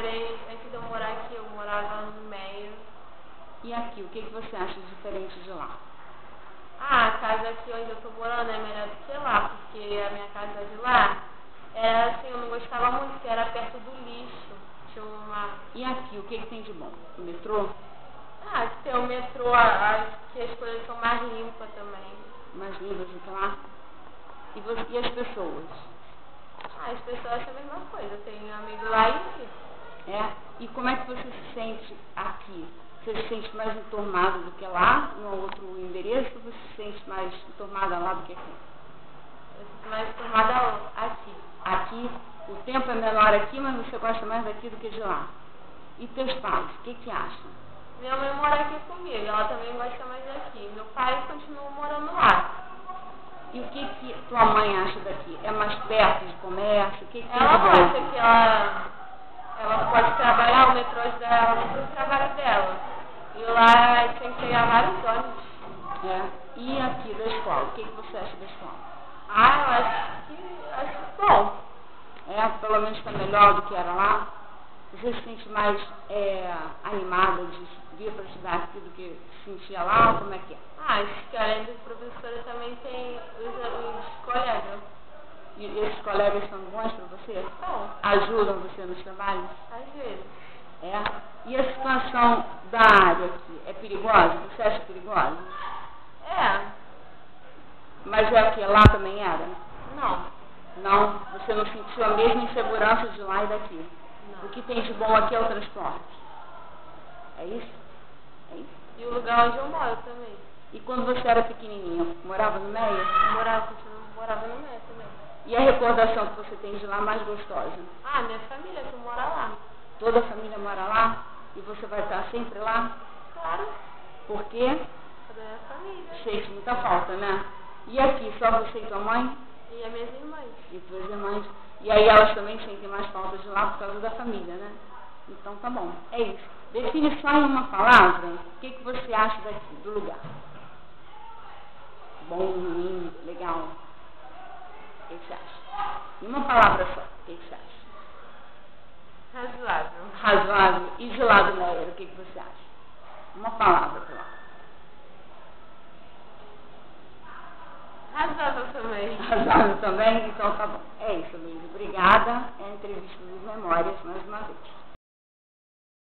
morei, antes de eu morar aqui, eu morava no Meio. E aqui, o que você acha diferente de lá? Ah, a casa aqui onde eu tô morando é melhor do que lá, porque a minha casa de lá era assim, eu não gostava muito, porque era perto do lixo. Tinha uma... E aqui, o que tem de bom? O metrô? Ah, tem o metrô, acho que as coisas são mais limpas também. Mais limpas do que lá? E as pessoas? Ah, as pessoas são a mesma coisa, eu tenho um amigo lá e aqui. É? E como é que você se sente aqui? Você se sente mais enturmada do que lá, no outro endereço, ou você se sente mais enturmada lá do que aqui? Eu sinto mais enturmada aqui. Aqui, o tempo é menor aqui, mas você gosta mais daqui do que de lá. E teus pais, o que acham? Minha mãe mora aqui comigo, ela também gosta mais daqui. Meu pai continua morando lá. E o que tua mãe acha daqui? É mais perto de comércio? O que tem Ela de bom? acha que ela pode trabalhar, o metrô ajuda ela no trabalho dela. E lá tem que pegar vários ônibus. É. E aqui da escola, o que você acha da escola? Ah, eu acho bom. É, pelo menos está melhor do que era lá? Você se sente mais animada de vir para estudar aqui do que se sentia lá? Como é que é? Ah, acho que além dos professores também tem os colegas. E esses colegas são bons para você? Bom. Ajudam você nos trabalhos? Às vezes. É. E a situação da área aqui é perigosa? Você acha perigosa? É. Mas é que lá também era? Não. Não? Você não sentiu a mesma insegurança de lá e daqui? Não. O que tem de bom aqui é o transporte. É isso? É isso? E o lugar onde eu moro também. E quando você era pequenininha, morava no Meia? Morava no Meia também. E a recordação que você tem de lá mais gostosa? Ah, minha família que mora lá. Toda a família mora lá? E você vai estar sempre lá? Claro. Por quê? Por da minha família. Sente muita falta, né? E aqui, só você e tua mãe? E as minhas irmãs. E tuas irmãs. E aí elas também sentem mais falta de lá por causa da família, né? Então tá bom. É isso. Define só em uma palavra o que você acha daqui, do lugar. Bom, ruim, legal. O que você acha? Em uma palavra só, o que você acha? Razoável. Razoável. E de lá do Meia, o que você acha? Uma palavra pra lá. Razoável também. Razoável também? Então tá bom. É isso, Luiz. Obrigada. É a entrevista dos Memórias mais uma vez.